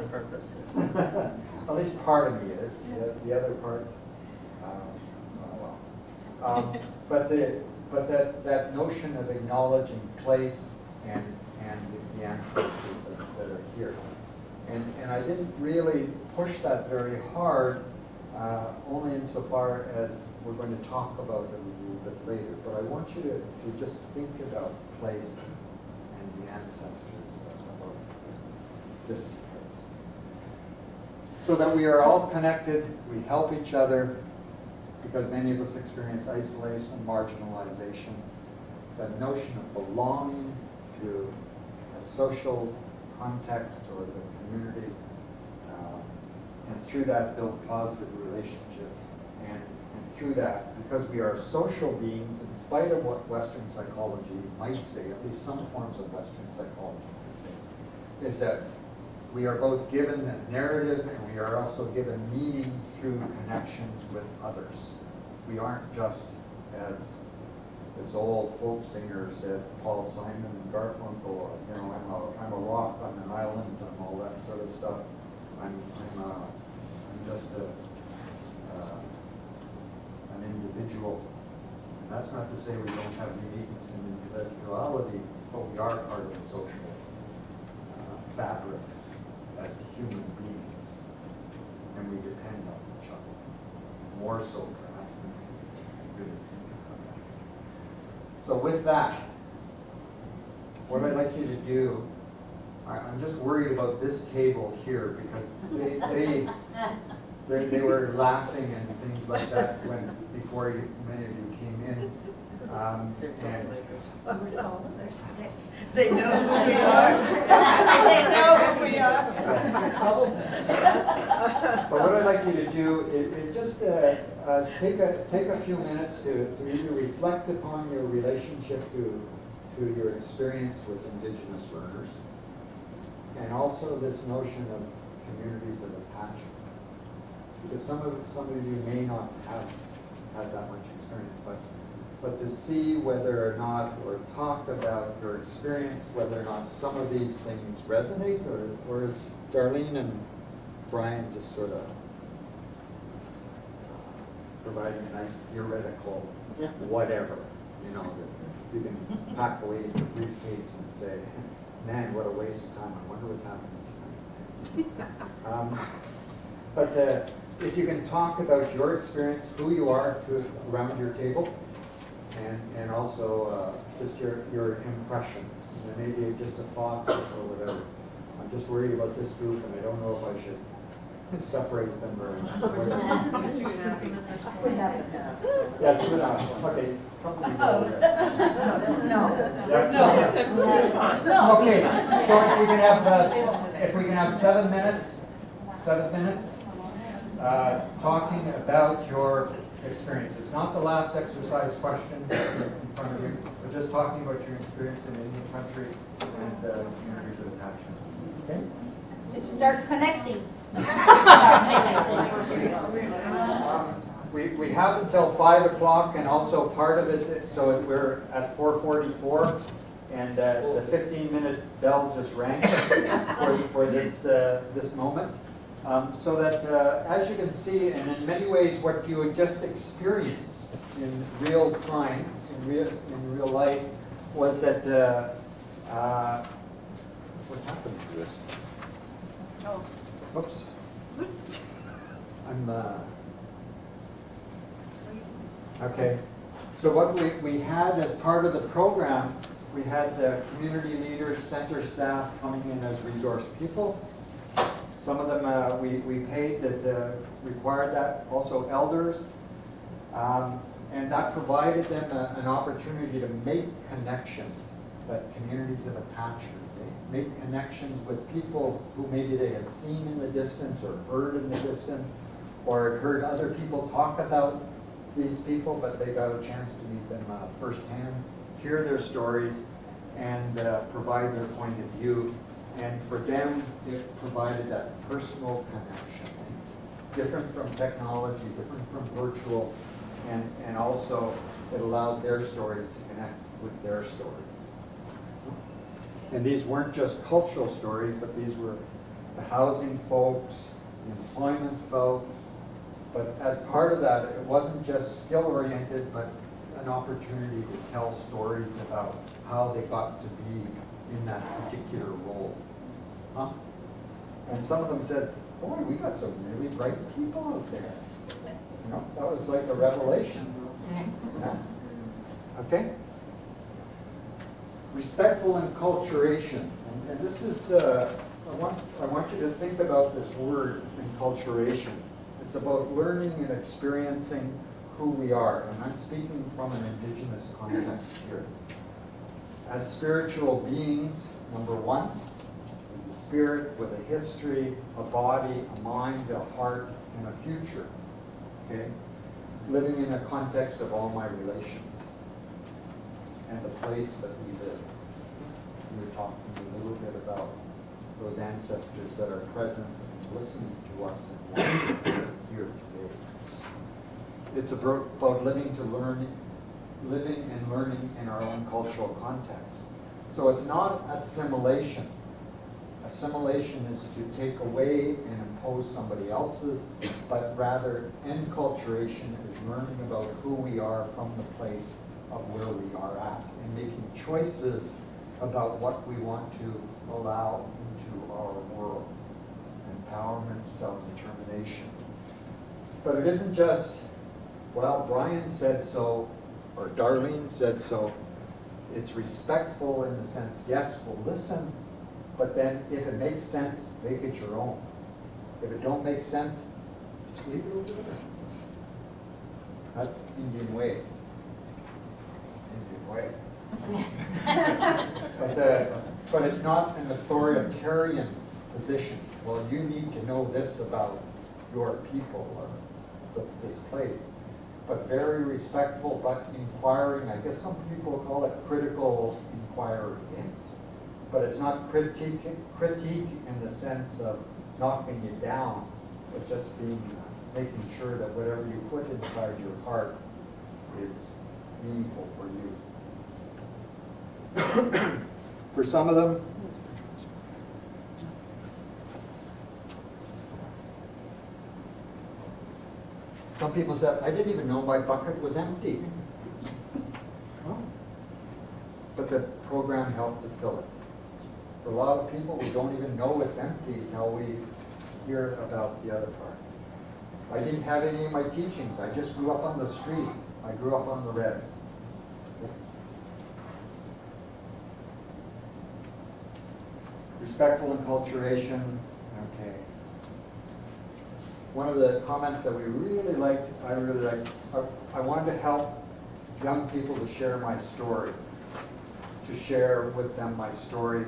the purpose. At least part of me is. The other part, but that notion of acknowledging place and the ancestors that are here. And I didn't really push that very hard, only insofar as we're going to talk about it a little bit later. But I want you to just think about place and the ancestors of this place. So that we are all connected, we help each other, because many of us experience isolation and marginalization. That notion of belonging to a social context or the community, and through that build positive relationships. And through that, because we are social beings, in spite of what Western psychology might say, at least some forms of Western psychology might say, is that we are both given a narrative and we are also given meaning through connections with others. We aren't just, as this old folk singer said, Paul Simon and Garfunkel, you know, I'm a rock on an island and all that sort of stuff. I'm just an individual. And that's not to say we don't have uniqueness and individuality, but we are part of the social fabric as human beings, and we depend on each other, more so perhaps than we really think about that. So with that, what I'd like you to do, I'm just worried about this table here, because they were laughing and things like that before many of you came in. Oh, so they're sick. They know who we are. They know who we are. But what I'd like you to do is just take a few minutes to either reflect upon your relationship to your experience with Indigenous learners, and also this notion of communities of attachment. Because some of you may not have had that much experience, but to see whether or not, or talk about your experience, whether or not some of these things resonate, or is Darlene and Brian just sort of providing a nice theoretical whatever, you know, that you can pack away in your briefcase and say, man, what a waste of time, I wonder what's happening tonight. But if you can talk about your experience, who you are around your table, and also just your impression. And maybe just a thought or whatever. I'm just worried about this group, and I don't know if I should separate them very much. Yeah, 2 hours. Okay. No. Okay. So if we can have 7 minutes, talking about your experience. It's not the last exercise question in front of you, but just talking about your experience in Indian country and communities of attachment. Okay? Just start connecting. We have until 5 o'clock, and also part of it, so we're at 4:44, and the 15-minute bell just rang for this moment. So that, as you can see, and in many ways what you had just experienced in real time, in real life, was that, what happened to this? Oh. Oops. Okay. So what we had as part of the program, we had the community leaders, center staff coming in as resource people. Some of them we paid that required that, also elders. And that provided them an opportunity to make connections, that communities of attachment. Make connections with people who maybe they had seen in the distance or heard in the distance, or had heard other people talk about these people, but they got a chance to meet them firsthand, hear their stories, and provide their point of view. And for them, it provided that personal connection, different from technology, different from virtual, and also it allowed their stories to connect with their stories. And these weren't just cultural stories, but these were the housing folks, the employment folks. But as part of that, it wasn't just skill-oriented, but an opportunity to tell stories about how they got to be in that particular role. Huh? And some of them said, boy, we got some really bright people out there. You know, that was like a revelation. Yeah. Okay? Respectful enculturation. And this is, I want you to think about this word, enculturation. It's about learning and experiencing who we are. And I'm speaking from an Indigenous context here. As spiritual beings, number one, is a spirit with a history, a body, a mind, a heart, and a future. Okay? Living in a context of all my relations and the place that we live. We were talking a little bit about those ancestors that are present and listening to us and watching here today. It's about living and learning in our own cultural context. So it's not assimilation. Assimilation is to take away and impose somebody else's, but rather enculturation is learning about who we are from the place of where we are at and making choices about what we want to allow into our world. Empowerment, self-determination. But it isn't just, well, Brian said so, or Darlene said so. It's respectful in the sense, yes, we'll listen, but then if it makes sense, make it your own. If it don't make sense, just leave it over there. That's Indian way. Indian way. But it's not an authoritarian position. Well, you need to know this about your people or this place. But very respectful, but inquiring. I guess some people call it critical inquiry. But it's not critique in the sense of knocking you down, but just making sure that whatever you put inside your heart is meaningful for you. For some of them, some people said, I didn't even know my bucket was empty. Well, but the program helped to fill it. For a lot of people, we don't even know it's empty until we hear about the other part. I didn't have any of my teachings. I just grew up on the street. I grew up on the res. Respectful enculturation. Okay. One of the comments that we really liked, I wanted to help young people to share my story, to share with them my story,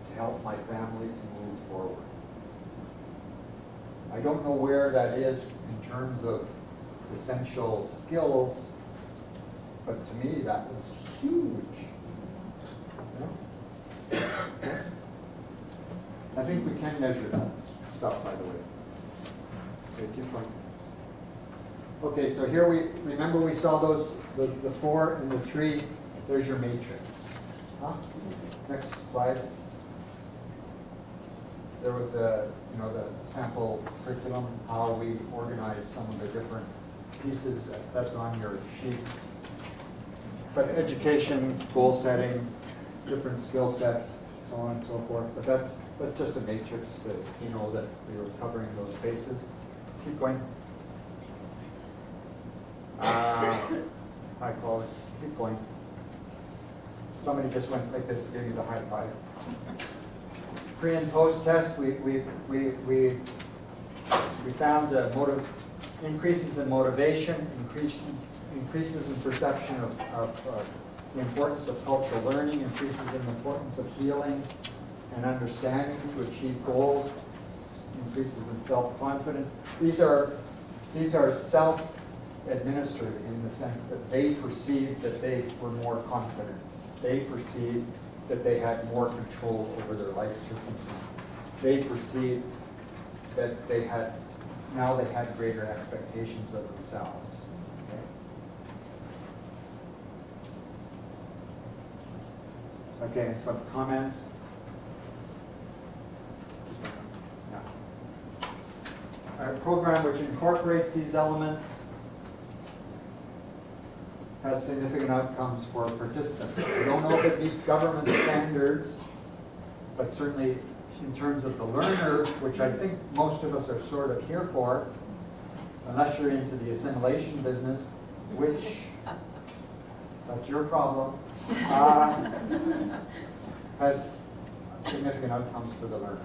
to help my family to move forward. I don't know where that is in terms of essential skills, but to me that was huge. You know? I think we can measure that stuff, by the way. Okay, keep going. Okay, so here remember we saw those, the 4 and the 3, there's your matrix. Huh? Next slide. There was the sample curriculum, how we organize some of the different pieces. That's on your sheets. But education, goal setting, different skill sets, so on and so forth. But that's just a matrix that you know that we were covering those bases. Keep going. I call it. Keep going. Somebody just went like this to give you the high five. Pre and post test, we found increases in motivation, increases in perception of the importance of cultural learning, increases in the importance of healing and understanding to achieve goals, increases in self-confidence. These are self-administered in the sense that they perceived that they were more confident. They perceived that they had more control over their life circumstances. They perceived that they had greater expectations of themselves. Okay, some comments? Yeah. A program which incorporates these elements has significant outcomes for participants. I don't know if it meets government standards, but certainly in terms of the learner, which I think most of us are sort of here for, unless you're into the assimilation business, which, that's your problem, has significant outcomes for the learners.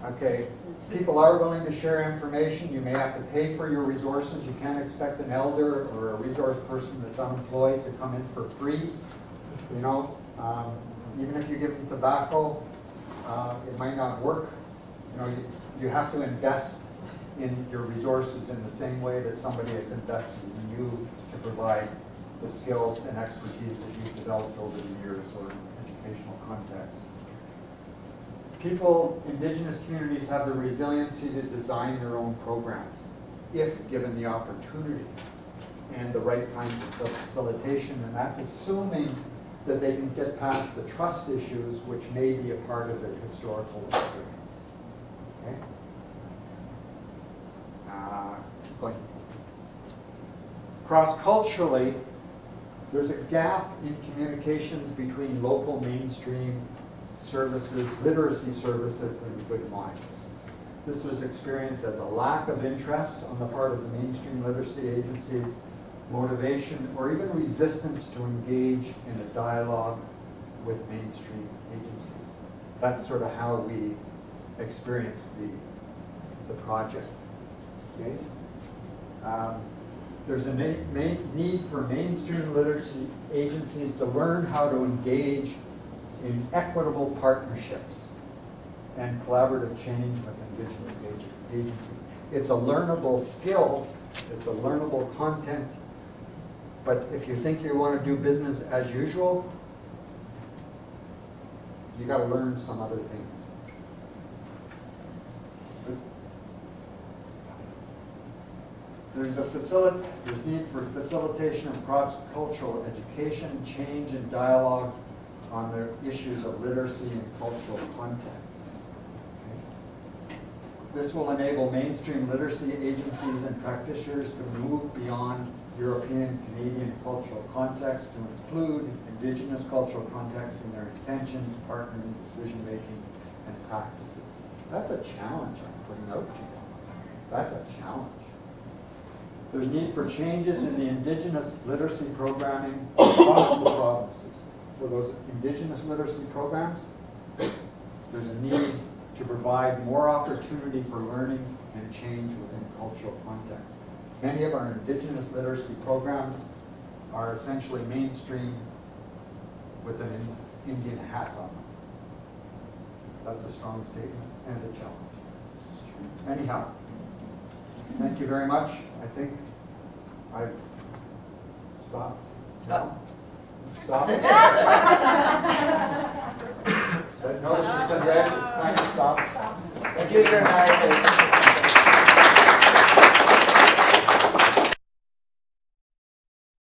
Okay, people are willing to share information. You may have to pay for your resources. You can't expect an elder or a resource person that's unemployed to come in for free. You know, even if you give them tobacco, it might not work. You know, you have to invest in your resources in the same way that somebody has invested in you to provide the skills and expertise that you've developed over the years or in educational contexts. People, Indigenous communities have the resiliency to design their own programs if given the opportunity and the right kinds of facilitation, and that's assuming that they can get past the trust issues which may be a part of their historical experience. Okay? Going. Cross-culturally, there's a gap in communications between local mainstream services, literacy services, and good minds. This was experienced as a lack of interest on the part of the mainstream literacy agencies, motivation, or even resistance to engage in a dialogue with mainstream agencies. That's sort of how we experience the project. Okay? There's a need for mainstream literacy agencies to learn how to engage in equitable partnerships and collaborative change with Indigenous agencies. It's a learnable skill, it's a learnable content, but if you think you want to do business as usual, you got to learn some other things. There's need for facilitation of cross-cultural education, change, and dialogue on the issues of literacy and cultural contexts. Okay. This will enable mainstream literacy agencies and practitioners to move beyond European, Canadian cultural contexts to include Indigenous cultural contexts in their intentions, partnering, decision-making, and practices. That's a challenge I'm putting out to you. That's a challenge. There's need for changes in the Indigenous literacy programming across the provinces. For those Indigenous literacy programs, there's a need to provide more opportunity for learning and change within cultural context. Many of our Indigenous literacy programs are essentially mainstream with an Indian hat on them. That's a strong statement and a challenge. Anyhow, thank you very much. I think I've stopped. No? Stop. That notice is in red. It's time to stop. Thank you very much.